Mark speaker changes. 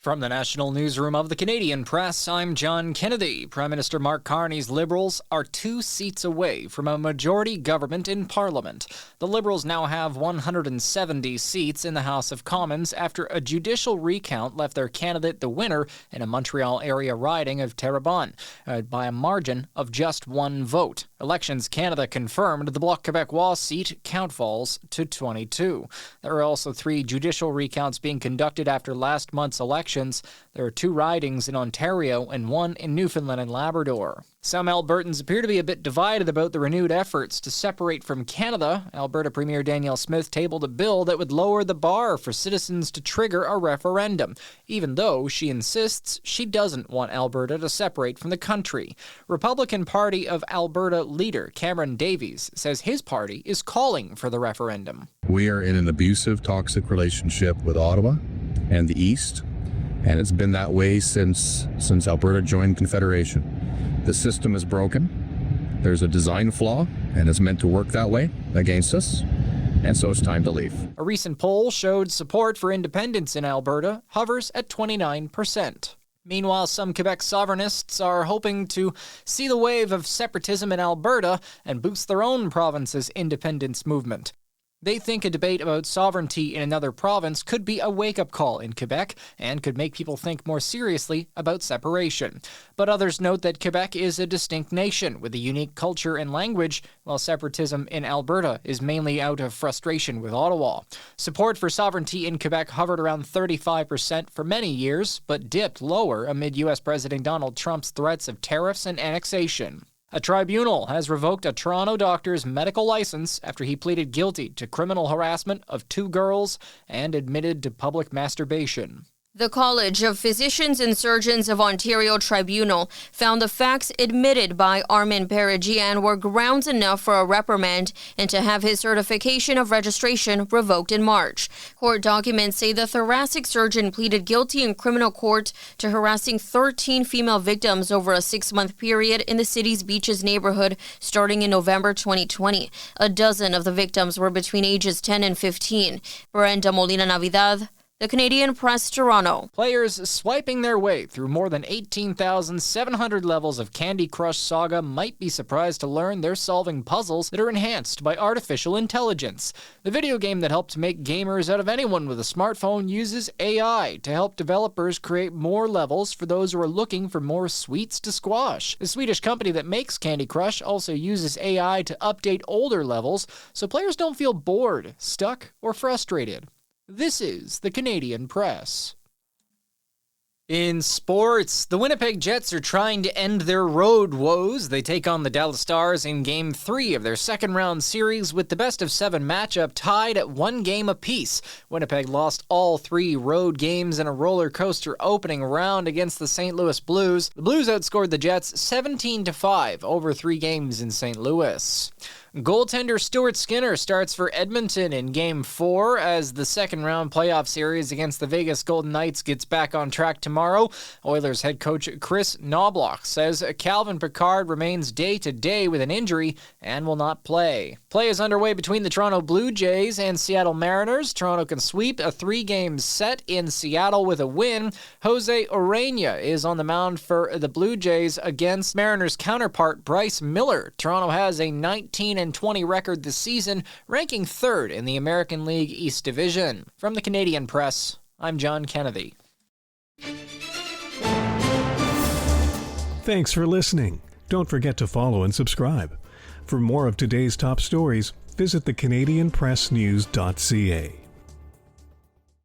Speaker 1: From the National Newsroom of the Canadian Press, I'm John Kennedy. Prime Minister Mark Carney's Liberals are 2 seats away from a majority government in Parliament. The Liberals now have 170 seats in the House of Commons after a judicial recount left their candidate the winner in a Montreal area riding of Terrebonne by a margin of just 1 vote. Elections Canada confirmed the Bloc Québécois seat count falls to 22. There are also 3 judicial recounts being conducted after last month's election. There are 2 ridings in Ontario and 1 in Newfoundland and Labrador. Some Albertans appear to be a bit divided about the renewed efforts to separate from Canada. Alberta Premier Danielle Smith tabled a bill that would lower the bar for citizens to trigger a referendum, even though she insists she doesn't want Alberta to separate from the country. Republican Party of Alberta leader Cameron Davies says his party is calling for the referendum.
Speaker 2: We are in an abusive, toxic relationship with Ottawa and the East. And it's been that way since Alberta joined Confederation. The system is broken. There's a design flaw, and it's meant to work that way against us. And so it's time to leave.
Speaker 1: A recent poll showed support for independence in Alberta hovers at 29%. Meanwhile, some Quebec sovereignists are hoping to see the wave of separatism in Alberta and boost their own province's independence movement. They think a debate about sovereignty in another province could be a wake-up call in Quebec and could make people think more seriously about separation. But others note that Quebec is a distinct nation with a unique culture and language, while separatism in Alberta is mainly out of frustration with Ottawa. Support for sovereignty in Quebec hovered around 35% for many years, but dipped lower amid U.S. President Donald Trump's threats of tariffs and annexation. A tribunal has revoked a Toronto doctor's medical license after he pleaded guilty to criminal harassment of 2 girls and admitted to public masturbation.
Speaker 3: The College of Physicians and Surgeons of Ontario Tribunal found the facts admitted by Armin Paragian were grounds enough for a reprimand and to have his certification of registration revoked in March. Court documents say the thoracic surgeon pleaded guilty in criminal court to harassing 13 female victims over a 6-month period in the city's Beaches neighborhood starting in November 2020. A dozen of the victims were between ages 10 and 15. Brenda Molina Navidad, The Canadian Press, Toronto.
Speaker 1: Players swiping their way through more than 18,700 levels of Candy Crush Saga might be surprised to learn they're solving puzzles that are enhanced by artificial intelligence. The video game that helped make gamers out of anyone with a smartphone uses AI to help developers create more levels for those who are looking for more sweets to squash. The Swedish company that makes Candy Crush also uses AI to update older levels so players don't feel bored, stuck, or frustrated. This is the Canadian Press. In sports, the Winnipeg Jets are trying to end their road woes. They take on the Dallas Stars in Game 3 of their second-round series with the best-of-7 matchup tied at 1 game apiece. Winnipeg lost all 3 road games in a roller-coaster opening round against the St. Louis Blues. The Blues outscored the Jets 17-5 over 3 games in St. Louis. Goaltender Stuart Skinner starts for Edmonton in Game 4 as the second-round playoff series against the Vegas Golden Knights gets back on track tomorrow. Oilers head coach Chris Knobloch says Calvin Pickard remains day-to-day with an injury and will not play. Play is underway between the Toronto Blue Jays and Seattle Mariners. Toronto can sweep a 3-game set in Seattle with a win. Jose Urena is on the mound for the Blue Jays against Mariners counterpart Bryce Miller. Toronto has a 19-20 record this season, ranking 3rd in the American League East Division. From the Canadian Press, I'm John Kennedy.
Speaker 4: Thanks for listening. Don't forget to follow and subscribe. For more of today's top stories, visit thecanadianpressnews.ca.